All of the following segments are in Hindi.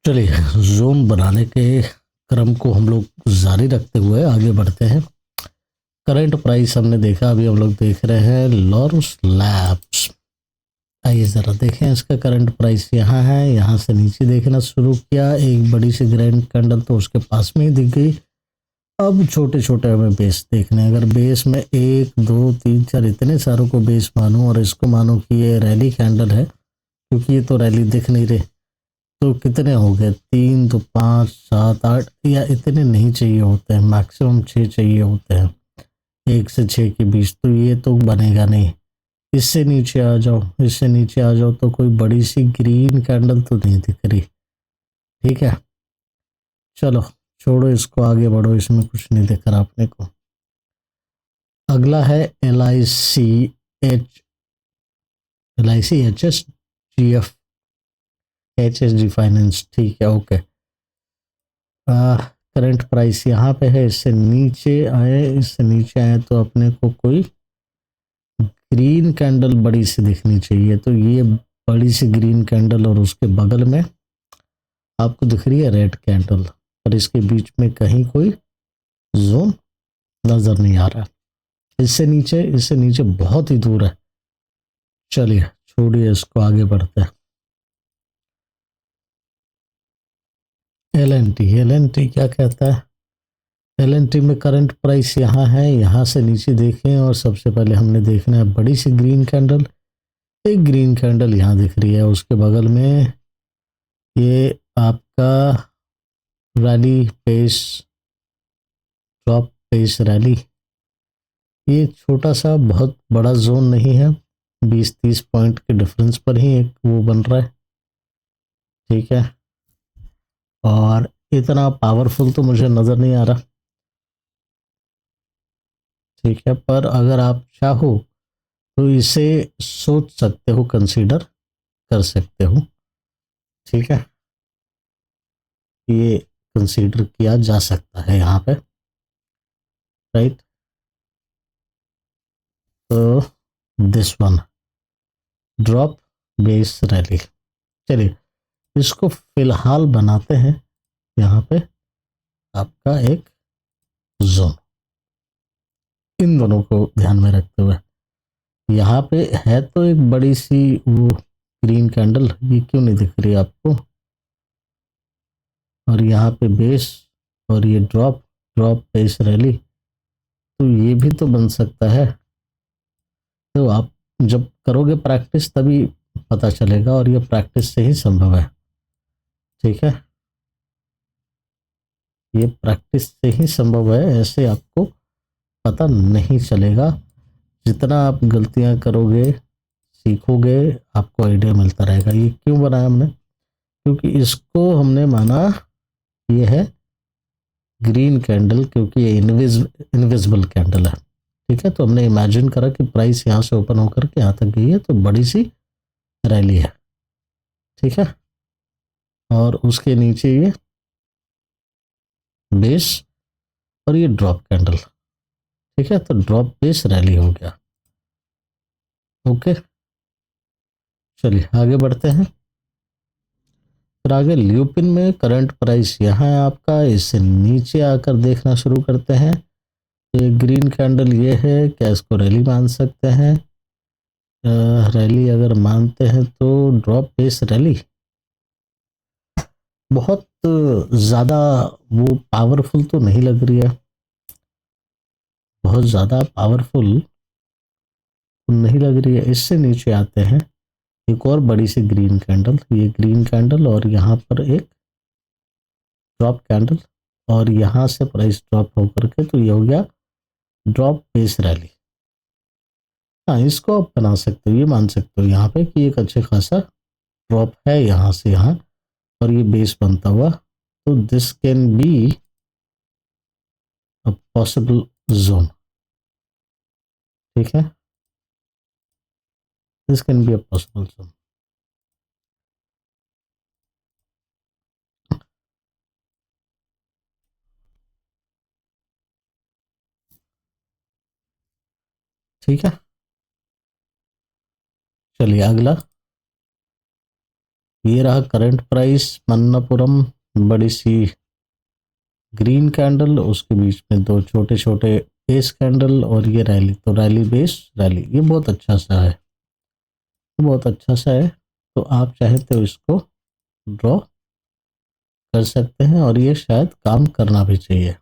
चलिए, ज़ूम बनाने के क्रम को हम लोग जारी रखते हुए आगे बढ़ते हैं। करंट प्राइस हमने देखा, अभी हम लोग देख रहे हैं लॉरस लैब्स। आइए ज़रा देखें इसका करंट प्राइस यहाँ है, यहाँ से नीचे देखना शुरू किया, एक बड़ी सी ग्रैंड कैंडल तो उसके पास में ही दिख गई। अब छोटे छोटे हमें बेस देखने हैं। अगर बेस में एक दो तीन चार इतने सारों को बेस मानो और इसको मानो कि ये रैली कैंडल है, क्योंकि ये तो रैली दिख नहीं रही, तो कितने हो गए? तीन तो पाँच सात आठ, या इतने नहीं चाहिए होते हैं, मैक्सिमम छः चाहिए होते हैं। एक से छः के बीच तो ये तो बनेगा नहीं। इससे नीचे आ जाओ, इससे नीचे आ जाओ तो कोई बड़ी सी ग्रीन कैंडल तो नहीं दिख रही। ठीक है, चलो छोड़ो इसको, आगे बढ़ो, इसमें कुछ नहीं दिख रहा अपने को। अगला है LIC HSGF, HSG फाइनेंस। ठीक है, ओके। करंट प्राइस यहाँ पे है, इससे नीचे आए, इससे नीचे आए तो अपने को कोई ग्रीन कैंडल बड़ी सी दिखनी चाहिए। तो ये बड़ी सी ग्रीन कैंडल और उसके बगल में आपको दिख रही है रेड कैंडल, और इसके बीच में कहीं कोई जोन नजर नहीं आ रहा। इससे नीचे बहुत ही दूर है। चलिए छोड़िए इसको, आगे बढ़ते हैं। एल एन टी क्या कहता है? LNT में करंट प्राइस यहाँ है, यहाँ से नीचे देखें और सबसे पहले हमने देखना है बड़ी सी ग्रीन कैंडल। एक ग्रीन कैंडल यहाँ दिख रही है, उसके बगल में ये आपका rally base, top base rally. ये छोटा सा बहुत बड़ा जोन नहीं है, 20-30 पॉइंट के डिफरेंस पर ही एक वो बन रहा है। ठीक है, और इतना पावरफुल तो मुझे नज़र नहीं आ रहा। ठीक है, पर अगर आप चाहो तो इसे सोच सकते हो, कंसीडर कर सकते हो। ठीक है, ये कंसीडर किया जा सकता है यहाँ पे, राइट। तो this one, drop base rally. चलिए इसको फिलहाल बनाते हैं यहाँ पे आपका एक जोन, इन दोनों को ध्यान में रखते हुए। यहाँ पे है तो एक बड़ी सी वो ग्रीन कैंडल, ये क्यों नहीं दिख रही आपको? और यहाँ पे बेस, और ये ड्रॉप, ड्रॉप बेस रैली, तो ये भी तो बन सकता है। तो आप जब करोगे प्रैक्टिस तभी पता चलेगा, और ये प्रैक्टिस से ही संभव है। ठीक है, ये प्रैक्टिस से ही संभव है, ऐसे आपको पता नहीं चलेगा। जितना आप गलतियां करोगे, सीखोगे, आपको आइडिया मिलता रहेगा। ये क्यों बनाया हमने? क्योंकि इसको हमने माना ये है ग्रीन कैंडल, क्योंकि ये इनविजिबल कैंडल है। ठीक है, तो हमने इमेजिन करा कि प्राइस यहाँ से ओपन होकर के यहाँ तक गई है, तो बड़ी सी रैली है। ठीक है, और उसके नीचे ये बेस और ये ड्रॉप कैंडल। ठीक है, तो ड्रॉप बेस रैली हो गया। ओके, चलिए आगे बढ़ते हैं। फिर आगे ल्यूपिन में करंट प्राइस यहाँ है आपका, इससे नीचे आकर देखना शुरू करते हैं। ये ग्रीन कैंडल ये है, क्या इसको रैली मान सकते हैं? रैली अगर मानते हैं तो ड्रॉप बेस रैली बहुत ज़्यादा वो पावरफुल तो नहीं लग रही है, बहुत ज़्यादा पावरफुल तो नहीं लग रही है। इससे नीचे आते हैं, एक और बड़ी सी ग्रीन कैंडल, ये ग्रीन कैंडल और यहाँ पर एक ड्रॉप कैंडल, और यहाँ से प्राइस ड्रॉप होकर के तो ये हो गया ड्रॉप बेस रैली। हाँ, इसको आप बना सकते हो, ये मान सकते हो यहाँ पे कि एक अच्छे खासा ड्रॉप है यहाँ से यहाँ, और ये बेस बनता हुआ। तो this can be a possible zone. ठीक है, this can be a possible zone. ठीक है, चलिए अगला। ये रहा करंट प्राइस, मन्नापुरम, बड़ी सी ग्रीन कैंडल, उसके बीच में दो छोटे छोटे बेस कैंडल, और ये रैली, तो रैली बेस रैली, ये बहुत अच्छा सा है, बहुत अच्छा सा है। तो आप चाहे तो इसको ड्रॉ कर सकते हैं, और ये शायद काम करना भी चाहिए।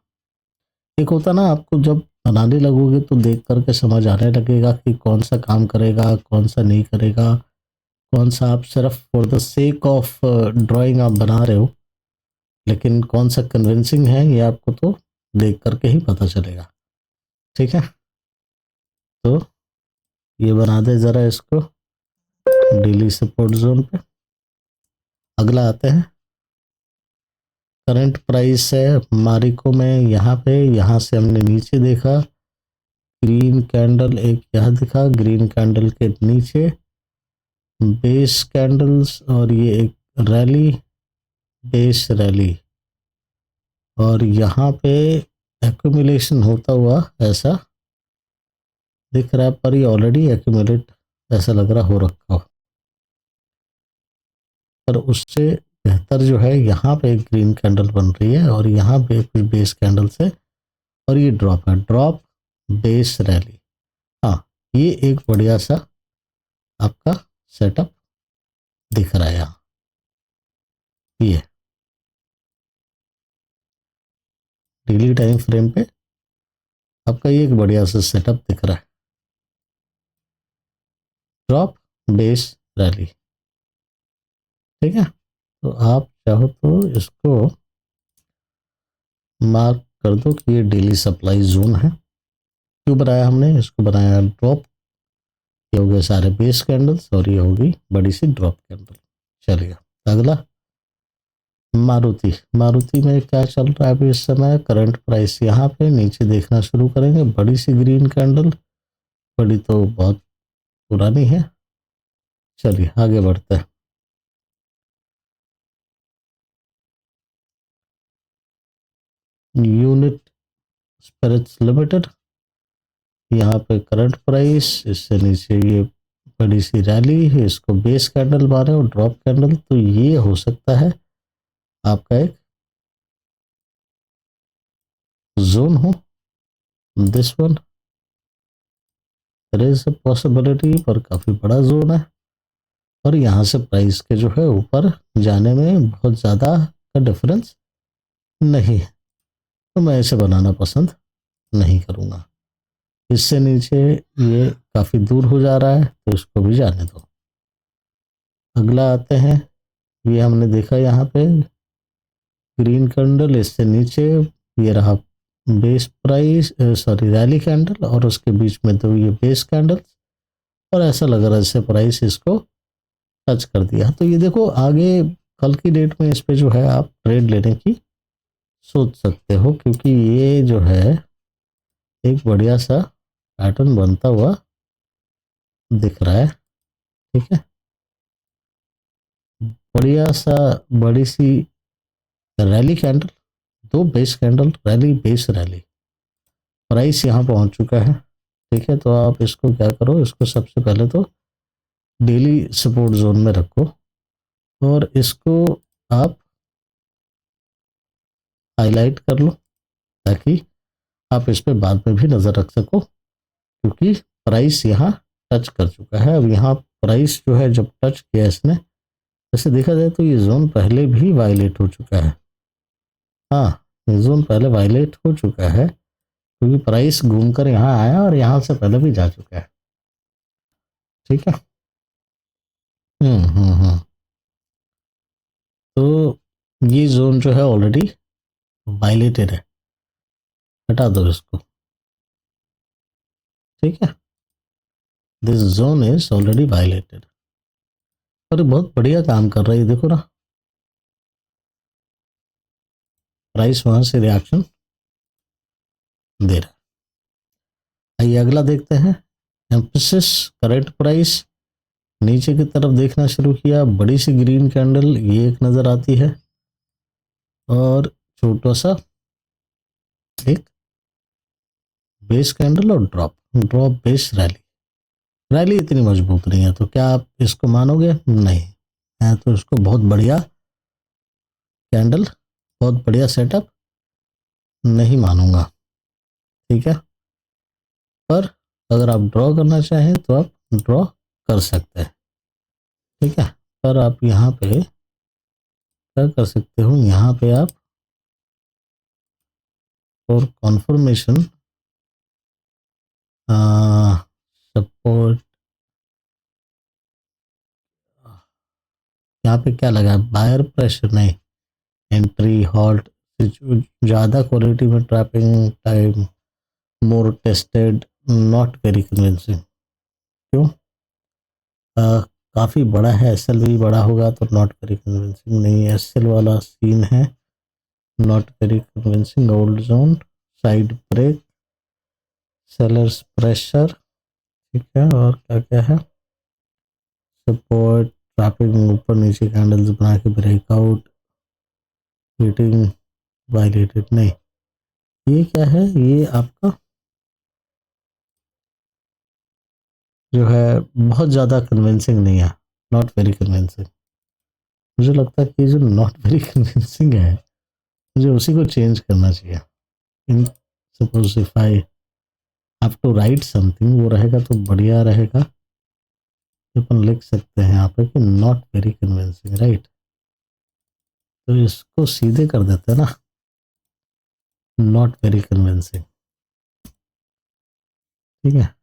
एक होता ना, आपको जब बनाने लगोगे तो देख करके समझ आने लगेगा कि कौन सा काम करेगा, कौन सा नहीं करेगा, कौन सा आप सिर्फ for the sake of drawing आप बना रहे हो, लेकिन कौन सा कन्विंसिंग है ये आपको तो देख करके ही पता चलेगा। ठीक है, तो ये बना दे ज़रा इसको डेली सपोर्ट जोन पे। अगला आते हैं, करंट प्राइस है मारिको में, यहाँ पे, यहाँ से हमने नीचे देखा ग्रीन कैंडल, एक यहाँ दिखा ग्रीन कैंडल के नीचे बेस कैंडल्स, और ये एक रैली, बेस रैली, और यहाँ पे एक्यूमुलेशन होता हुआ ऐसा दिख रहा है, पर ये ऑलरेडी एक्यूमुलेट ऐसा लग रहा हो रखा हो, पर उससे बेहतर जो है यहाँ पे एक ग्रीन कैंडल बन रही है, और यहाँ पे कुछ बेस कैंडल से, और ये ड्रॉप है, ड्रॉप बेस रैली। हाँ, ये एक बढ़िया सा आपका सेटअप दिख रहा है यहाँ, ये डेली टाइम फ्रेम पे आपका ये एक बढ़िया सा सेटअप दिख रहा है, ड्रॉप बेस रैली। ठीक है, तो आप चाहो तो इसको मार्क कर दो कि ये डेली सप्लाई जोन है। क्यों बनाया हमने इसको, बनाया ड्रॉप, ये हो गए सारे बेस कैंडल्स, और ये होगी बड़ी सी ड्रॉप कैंडल। चलिए अगला, मारुति, मारुति में क्या चल रहा है अभी इस समय, करंट प्राइस यहाँ पे नीचे देखना शुरू करेंगे, बड़ी सी ग्रीन कैंडल, बड़ी तो बहुत पुरानी है। चलिए आगे बढ़ते हैं, यूनिट स्पिरिट्स लिमिटेड, यहाँ पे करंट प्राइस, इससे नीचे ये बड़ी सी रैली है, इसको बेस कैंडल मारे और ड्रॉप कैंडल, तो ये हो सकता है आपका एक जोन हो, this one, there is a possibility, पर काफी बड़ा जोन है, और यहाँ से प्राइस के जो है ऊपर जाने में बहुत ज़्यादा का डिफरेंस नहीं है, तो मैं इसे बनाना पसंद नहीं करूँगा। इससे नीचे ये काफ़ी दूर हो जा रहा है, तो इसको भी जाने दो। अगला आते हैं, ये हमने देखा यहाँ पे ग्रीन कैंडल, इससे नीचे ये रहा base price, sorry rally candle, और उसके बीच में तो ये बेस कैंडल, और ऐसा लग रहा है जैसे प्राइस इसको टच कर दिया। तो ये देखो, आगे कल की डेट में इस पे जो है आप ट्रेड लेने की सोच सकते हो, क्योंकि ये जो है एक बढ़िया सा पैटर्न बनता हुआ दिख रहा है। ठीक है, बढ़िया सा बड़ी सी रैली कैंडल, दो base candle, rally base rally, price यहाँ पहुंच चुका है। ठीक है, तो आप इसको क्या करो, इसको सबसे पहले तो डेली सपोर्ट जोन में रखो, और इसको आप हाईलाइट कर लो, ताकि आप इस पे बाद में भी नज़र रख सको, क्योंकि प्राइस यहाँ टच कर चुका है। अब यहाँ प्राइस जो है जब टच किया इसने, वैसे देखा जाए तो ये जोन पहले भी वायलेट हो चुका है। हाँ, ये जोन पहले वायलेट हो चुका है, क्योंकि प्राइस घूमकर यहाँ आया और यहाँ से पहले भी जा चुका है। ठीक है, हम्म। तो ये जोन जो है ऑलरेडी वायलेटेड है, हटा दो इसको। ठीक है, this zone is already violated, और बहुत बढ़िया काम कर रही है, देखो ना, प्राइस वहां से रिएक्शन दे रहा है। आइए अगला देखते हैं, एम्फेसिस, करंट प्राइस नीचे की तरफ देखना शुरू किया, बड़ी सी ग्रीन कैंडल ये एक नजर आती है, और छोटा सा एक बेस कैंडल, और drop, drop base rally, rally इतनी मजबूत नहीं है, तो क्या आप इसको मानोगे? नहीं, मैं तो इसको बहुत बढ़िया कैंडल, बहुत बढ़िया सेटअप नहीं मानूंगा। ठीक है, पर अगर आप ड्रॉ करना चाहें तो आप ड्रॉ कर सकते हैं। ठीक है, पर आप यहाँ पे क्या कर सकते हो, यहाँ पे आप फॉर कॉन्फर्मेशन सपोर्ट, यहाँ पे क्या लगा, बायर प्रेशर नहीं, एंट्री हॉल्ट, ज़्यादा क्वालिटी में trapping time, more tested, not very convincing. क्यों? काफ़ी बड़ा है, एसएल भी बड़ा होगा तो नॉट वेरी कन्विंसिंग नहीं, एसएल वाला सीन है, not very convincing. Old zone, side break, sellers pressure, ठीक है, और क्या क्या है, सपोर्ट, ट्रैपिंग, ऊपर नीचे कैंडल्स बना के ब्रेकआउट, हीटिंग, वायलेटेड नहीं। ये क्या है, ये आपका जो है बहुत ज़्यादा कन्विंसिंग नहीं है, नॉट वेरी कन्विंसिंग। मुझे लगता है कि जो नॉट वेरी कन्विंसिंग है, मुझे उसी को चेंज करना चाहिए। In suppose if I have to write something, वो रहेगा तो बढ़िया रहेगा। अपन लिख सकते हैं यहाँ पे कि नॉट वेरी कन्विंसिंग, राइट। तो इसको सीधे कर देते हैं ना, नॉट वेरी कन्विंसिंग। ठीक है,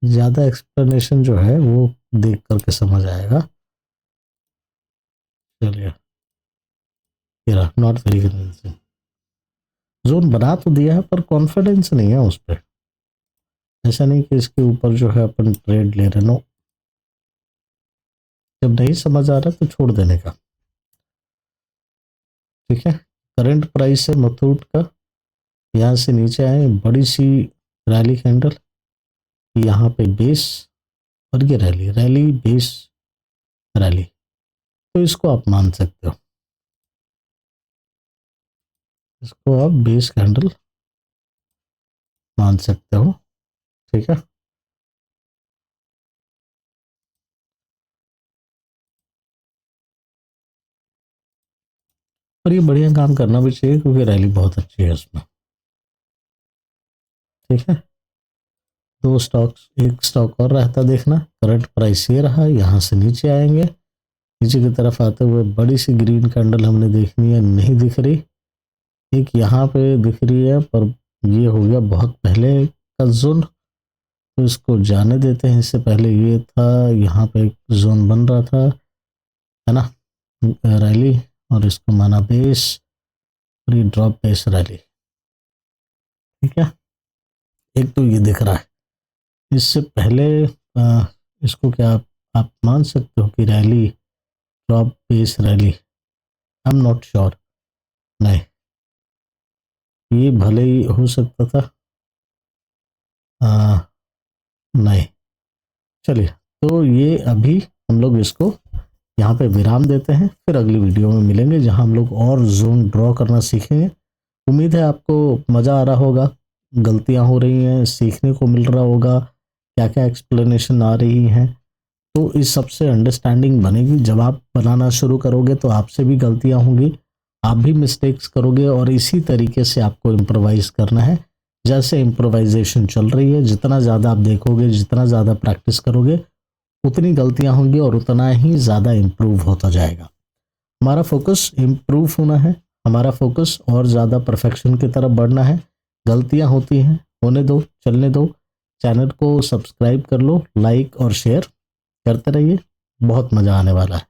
ज़्यादा एक्सप्लेनेशन जो है वो देख करके समझ आएगा। चलिए, ये रहा नॉट वेरी कन्विंसिंग। जोन बना तो दिया है पर कॉन्फिडेंस नहीं है उस पर। ऐसा नहीं कि इसके ऊपर जो है अपन ट्रेड ले रहे, नो। जब नहीं समझ आ रहा तो छोड़ देने का। ठीक है, करंट प्राइस है मुथूट का, यहाँ से नीचे आए बड़ी सी रैली कैंडल, यहाँ पे बेस, और ये रैली रैली बेस रैली, तो इसको आप मान सकते हो, इसको आप बेस कैंडल मान सकते हो। ठीक है, और ये बढ़िया काम करना भी चाहिए क्योंकि रैली बहुत अच्छी है उसमें। ठीक है, दो स्टॉक्स, एक स्टॉक और रहता देखना। करंट प्राइस ये रहा, यहाँ से नीचे आएंगे, नीचे की तरफ आते हुए बड़ी सी ग्रीन कैंडल हमने देखनी है, नहीं दिख रही। एक यहाँ पे दिख रही है पर ये हो गया बहुत पहले का जोन, तो इसको जाने देते हैं। इससे पहले ये था, यहाँ पे एक जोन बन रहा था, है ना, रैली, और इसको माना बेस, और ये ड्रॉप बेस रैली। ठीक है, एक तो ये दिख रहा है। इससे पहले इसको क्या आप मान सकते हो कि rally, drop base rally, I am not sure, नहीं, ये भले ही हो सकता था, नहीं। चलिए, तो ये अभी हम लोग इसको यहाँ पे विराम देते हैं, फिर अगली वीडियो में मिलेंगे जहाँ हम लोग और जोन ड्रॉ करना सीखेंगे। उम्मीद है आपको मज़ा आ रहा होगा, गलतियाँ हो रही हैं, सीखने को मिल रहा होगा, क्या क्या एक्सप्लेनेशन आ रही हैं, तो इस सब से अंडरस्टैंडिंग बनेगी। जब आप बनाना शुरू करोगे तो आपसे भी गलतियाँ होंगी, आप भी मिस्टेक्स करोगे, और इसी तरीके से आपको इम्प्रोवाइज करना है। जैसे इम्प्रोवाइजेशन चल रही है, जितना ज़्यादा आप देखोगे, जितना ज़्यादा प्रैक्टिस करोगे, उतनी गलतियां होंगी और उतना ही ज़्यादा इम्प्रूव होता जाएगा। हमारा फोकस इम्प्रूव होना है, हमारा फोकस और ज़्यादा परफेक्शन की तरफ बढ़ना है। गलतियां होती हैं, होने दो, चलने दो। चैनल को सब्सक्राइब कर लो, लाइक और शेयर करते रहिए, बहुत मज़ा आने वाला है।